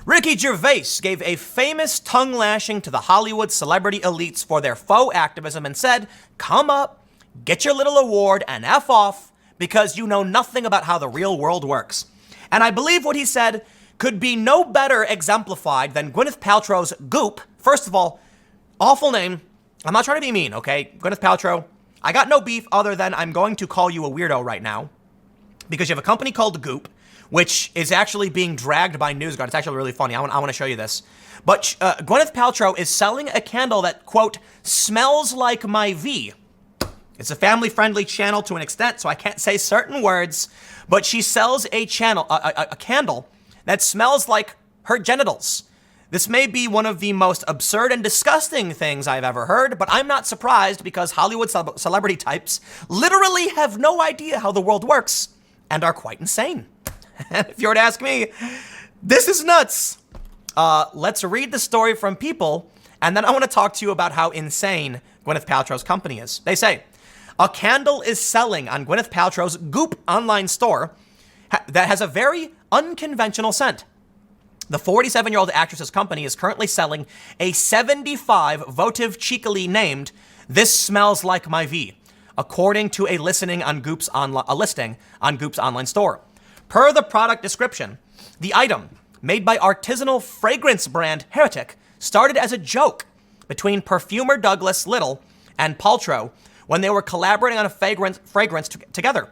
Ricky Gervais gave a famous tongue lashing to the Hollywood celebrity elites for their faux activism and said, come up, get your little award, and F off, because you know nothing about how the real world works. And I believe what he said could be no better exemplified than Gwyneth Paltrow's Goop. First of all, awful name. I'm not trying to be mean, okay? Gwyneth Paltrow, I got no beef other than I'm going to call you a weirdo right now because you have a company called Goop, which is actually being dragged by NewsGuard. It's actually really funny. I want to show you this. But Gwyneth Paltrow is selling a candle that, quote, smells like my V. It's a family-friendly channel to an extent, so I can't say certain words, but she sells a candle that smells like her genitals. This may be one of the most absurd and disgusting things I've ever heard, but I'm not surprised because Hollywood celebrity types literally have no idea how the world works and are quite insane. If you were to ask me, this is nuts. Let's read the story from People, and then I want to talk to you about how insane Gwyneth Paltrow's company is. They say, a candle is selling on Gwyneth Paltrow's Goop online store that has a very unconventional scent. The 47-year-old actress's company is currently selling a 75 votive cheekily named This Smells Like My V, according to a listing on Goop's online store. Per the product description, the item, made by artisanal fragrance brand Heretic, started as a joke between perfumer Douglas Little and Paltrow when they were collaborating on a fragrance together.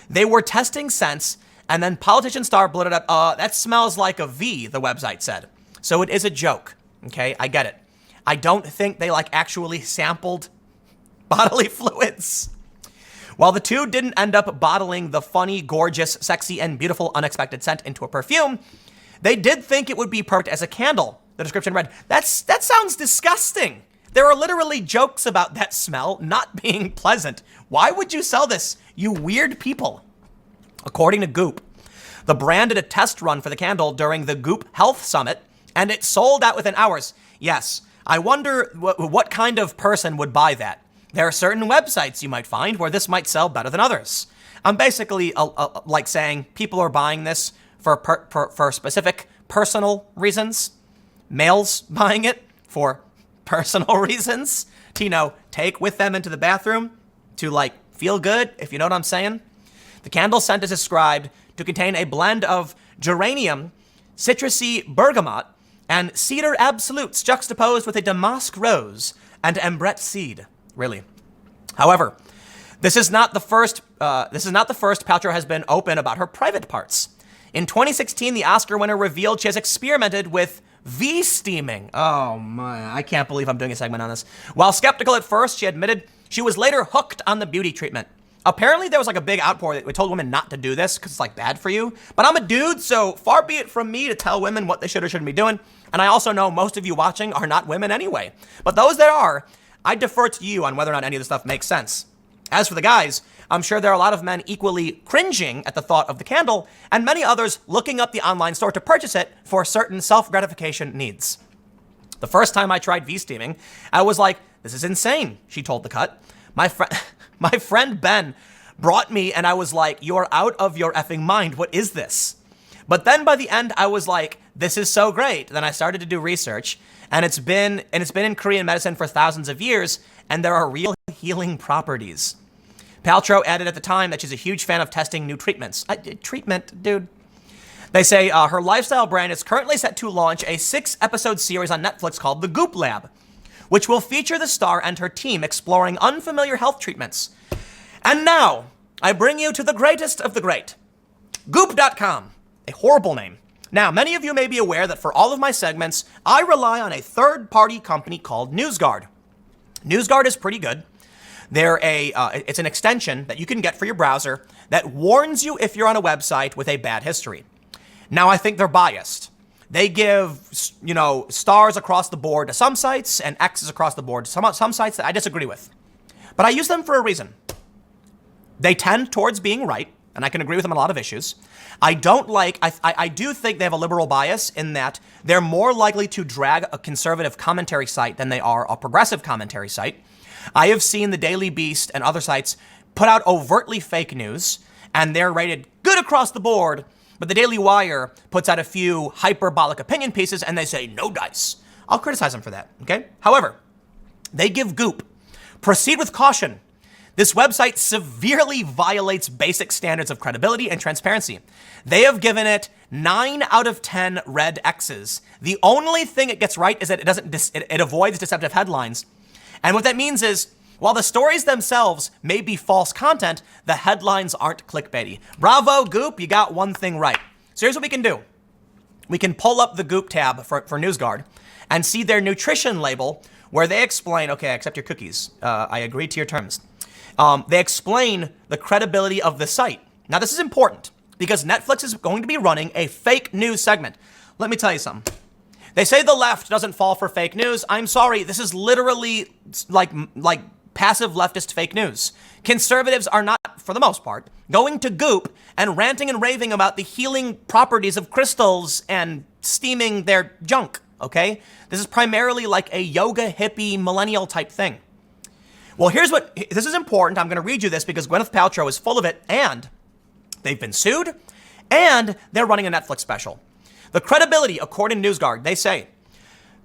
They were testing scents, and then politician star blurted out, that smells like a V, the website said. So it is a joke, okay? I get it. I don't think they actually sampled bodily fluids. While the two didn't end up bottling the funny, gorgeous, sexy, and beautiful unexpected scent into a perfume, they did think it would be perfect as a candle. The description read, that sounds disgusting. There are literally jokes about that smell not being pleasant. Why would you sell this, you weird people? According to Goop, the brand did a test run for the candle during the Goop Health Summit, and it sold out within hours. Yes, I wonder what kind of person would buy that. There are certain websites you might find where this might sell better than others. I'm basically saying people are buying this for specific personal reasons. Males buying it for personal reasons to, take with them into the bathroom to feel good, if you know what I'm saying. The candle scent is described to contain a blend of geranium, citrusy bergamot, and cedar absolutes juxtaposed with a damask rose and ambrette seed. Really. However, this is not the first Paltrow has been open about her private parts. In 2016, the Oscar winner revealed she has experimented with V-steaming. Oh my, I can't believe I'm doing a segment on this. While skeptical at first, she admitted she was later hooked on the beauty treatment. Apparently, there was a big outpour that we told women not to do this because it's bad for you. But I'm a dude, so far be it from me to tell women what they should or shouldn't be doing. And I also know most of you watching are not women anyway. But those that are, I defer to you on whether or not any of this stuff makes sense. As for the guys, I'm sure there are a lot of men equally cringing at the thought of the candle, and many others looking up the online store to purchase it for certain self-gratification needs. The first time I tried V-steaming, I was like, this is insane, she told The Cut. My friend Ben brought me, and I was like, you're out of your effing mind. What is this? But then by the end, I was like, this is so great. Then I started to do research, and it's been in Korean medicine for thousands of years, and there are real healing properties. Paltrow added at the time that she's a huge fan of testing new treatments. Treatment, dude. They say her lifestyle brand is currently set to launch a 6-episode series on Netflix called The Goop Lab, which will feature the star and her team exploring unfamiliar health treatments. And now, I bring you to the greatest of the great. Goop.com, a horrible name. Now, many of you may be aware that for all of my segments, I rely on a third-party company called NewsGuard. NewsGuard is pretty good. It's an extension that you can get for your browser that warns you if you're on a website with a bad history. Now, I think they're biased. They give, stars across the board to some sites and X's across the board to some sites that I disagree with. But I use them for a reason. They tend towards being right, and I can agree with them on a lot of issues. I do think they have a liberal bias in that they're more likely to drag a conservative commentary site than they are a progressive commentary site. I have seen the Daily Beast and other sites put out overtly fake news, and they're rated good across the board, But the Daily Wire puts out a few hyperbolic opinion pieces and they say, no dice. I'll criticize them for that, okay? However, they give Goop, proceed with caution. This website severely violates basic standards of credibility and transparency. They have given it 9 out of 10 red X's. The only thing it gets right is that it avoids deceptive headlines. And what that means is, while the stories themselves may be false content, the headlines aren't clickbaity. Bravo, Goop, you got one thing right. So here's what we can do. We can pull up the Goop tab for NewsGuard and see their nutrition label where they explain, okay, I accept your cookies. I agree to your terms. They explain the credibility of the site. Now, this is important because Netflix is going to be running a fake news segment. Let me tell you something. They say the left doesn't fall for fake news. I'm sorry. This is literally like passive leftist fake news. Conservatives are not, for the most part, going to Goop and ranting and raving about the healing properties of crystals and steaming their junk, okay? This is primarily like a yoga hippie millennial type thing. Well, this is important. I'm going to read you this because Gwyneth Paltrow is full of it, and they've been sued, and they're running a Netflix special. The credibility, according to NewsGuard, they say,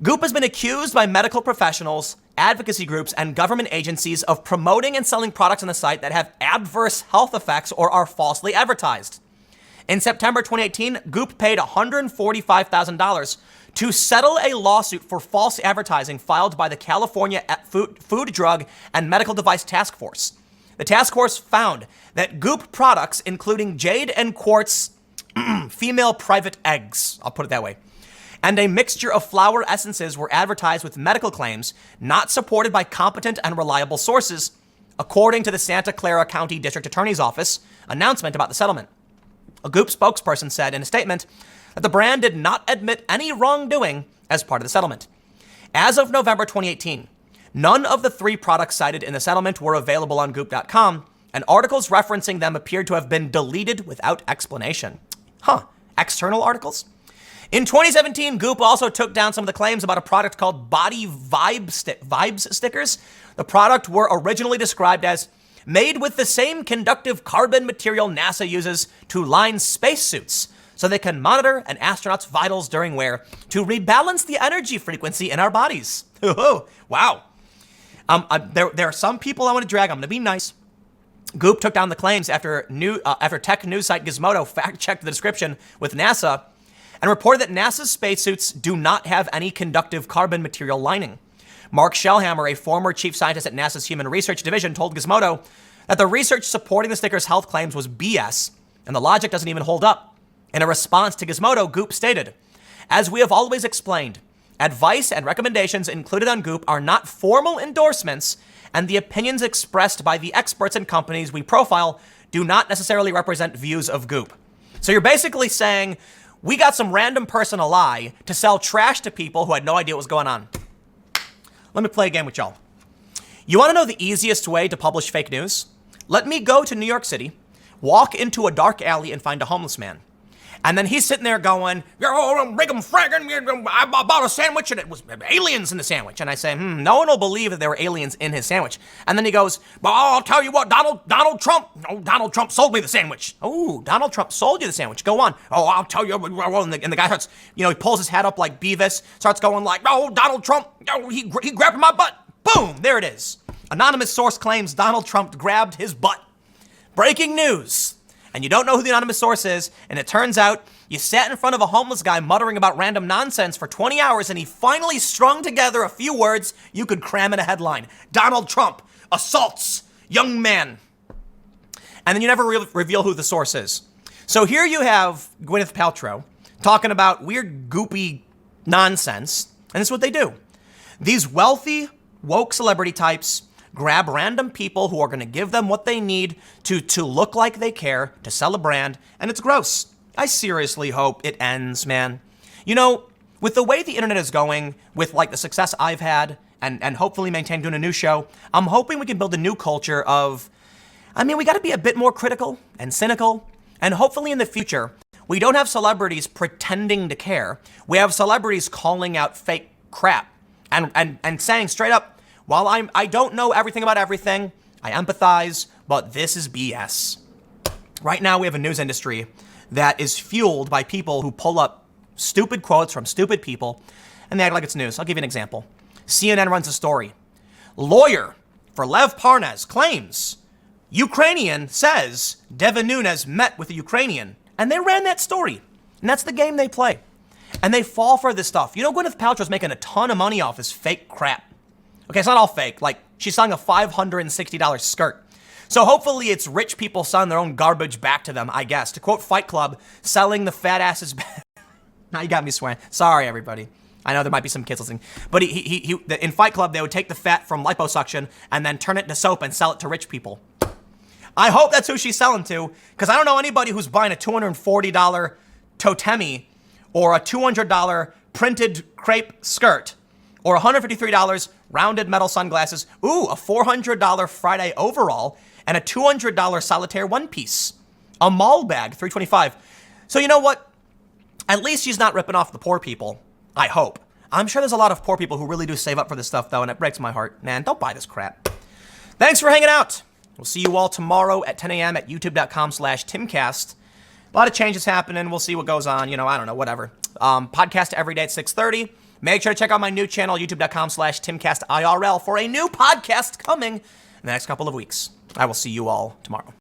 Goop has been accused by medical professionals, advocacy groups, and government agencies of promoting and selling products on the site that have adverse health effects or are falsely advertised. In September 2018, Goop paid $145,000 to settle a lawsuit for false advertising filed by the California Food, Drug, and Medical Device Task Force. The task force found that Goop products, including jade and quartz female private eggs, I'll put it that way, and a mixture of flower essences were advertised with medical claims not supported by competent and reliable sources, according to the Santa Clara County District Attorney's Office announcement about the settlement. A Goop spokesperson said in a statement that the brand did not admit any wrongdoing as part of the settlement. As of November 2018, none of the 3 products cited in the settlement were available on Goop.com, and articles referencing them appeared to have been deleted without explanation. External articles? In 2017, Goop also took down some of the claims about a product called Body Vibes stickers. The product were originally described as made with the same conductive carbon material NASA uses to line spacesuits so they can monitor an astronaut's vitals during wear to rebalance the energy frequency in our bodies. Wow. There are some people I want to drag. I'm going to be nice. Goop took down the claims after tech news site Gizmodo fact-checked the description with NASA and reported that NASA's spacesuits do not have any conductive carbon material lining. Mark Shellhammer, a former chief scientist at NASA's Human Research Division, told Gizmodo that the research supporting the sticker's health claims was BS, and the logic doesn't even hold up. In a response to Gizmodo, Goop stated, "As we have always explained, advice and recommendations included on Goop are not formal endorsements, and the opinions expressed by the experts and companies we profile do not necessarily represent views of Goop." So you're basically saying, we got some random person a lie to sell trash to people who had no idea what was going on. Let me play a game with y'all. You want to know the easiest way to publish fake news? Let me go to New York City, walk into a dark alley and find a homeless man. And then he's sitting there going, Brigham Fraggin, I bought a sandwich and it was aliens in the sandwich. And I say, no one will believe that there were aliens in his sandwich. And then he goes, well, I'll tell you what, Donald Trump sold me the sandwich. Oh, Donald Trump sold you the sandwich. Go on. Oh, I'll tell you. And the guy starts, he pulls his hat up like Beavis, starts going like, oh, Donald Trump, he grabbed my butt. Boom, there it is. Anonymous source claims Donald Trump grabbed his butt. Breaking news. And you don't know who the anonymous source is, and it turns out you sat in front of a homeless guy muttering about random nonsense for 20 hours, and he finally strung together a few words you could cram in a headline. Donald Trump assaults young man. And then you never reveal who the source is. So here you have Gwyneth Paltrow talking about weird, goopy nonsense, and this is what they do. These wealthy, woke celebrity types grab random people who are going to give them what they need to look like they care, to sell a brand, and it's gross. I seriously hope it ends, man. With the way the internet is going, with like the success I've had, and hopefully maintain doing a new show, I'm hoping we can build a new culture of, we got to be a bit more critical and cynical, and hopefully in the future, we don't have celebrities pretending to care. We have celebrities calling out fake crap and saying straight up, while I don't know everything about everything, I empathize, but this is BS. Right now, we have a news industry that is fueled by people who pull up stupid quotes from stupid people and they act like it's news. I'll give you an example. CNN runs a story. Lawyer for Lev Parnas claims Ukrainian says Devin Nunes met with a Ukrainian. And they ran that story. And that's the game they play. And they fall for this stuff. You know, Gwyneth Paltrow's making a ton of money off this fake crap. Okay, it's not all fake. Like, she's selling a $560 skirt. So hopefully it's rich people selling their own garbage back to them, I guess. To quote Fight Club, selling the fat asses back. Now you got me swearing. Sorry, everybody. I know there might be some kids listening. But in Fight Club, they would take the fat from liposuction and then turn it into soap and sell it to rich people. I hope that's who she's selling to, because I don't know anybody who's buying a $240 Totemi or a $200 printed crepe skirt or $153 rounded metal sunglasses, ooh, a $400 Friday overall, and a $200 solitaire one piece. A mall bag, $325. So you know what? At least she's not ripping off the poor people. I hope. I'm sure there's a lot of poor people who really do save up for this stuff, though, and it breaks my heart. Man, don't buy this crap. Thanks for hanging out. We'll see you all tomorrow at 10 a.m. at youtube.com/Timcast. A lot of changes happening. We'll see what goes on. You know, I don't know, whatever. Podcast every day at 6:30. Make sure to check out my new channel, youtube.com/TimcastIRL, for a new podcast coming in the next couple of weeks. I will see you all tomorrow.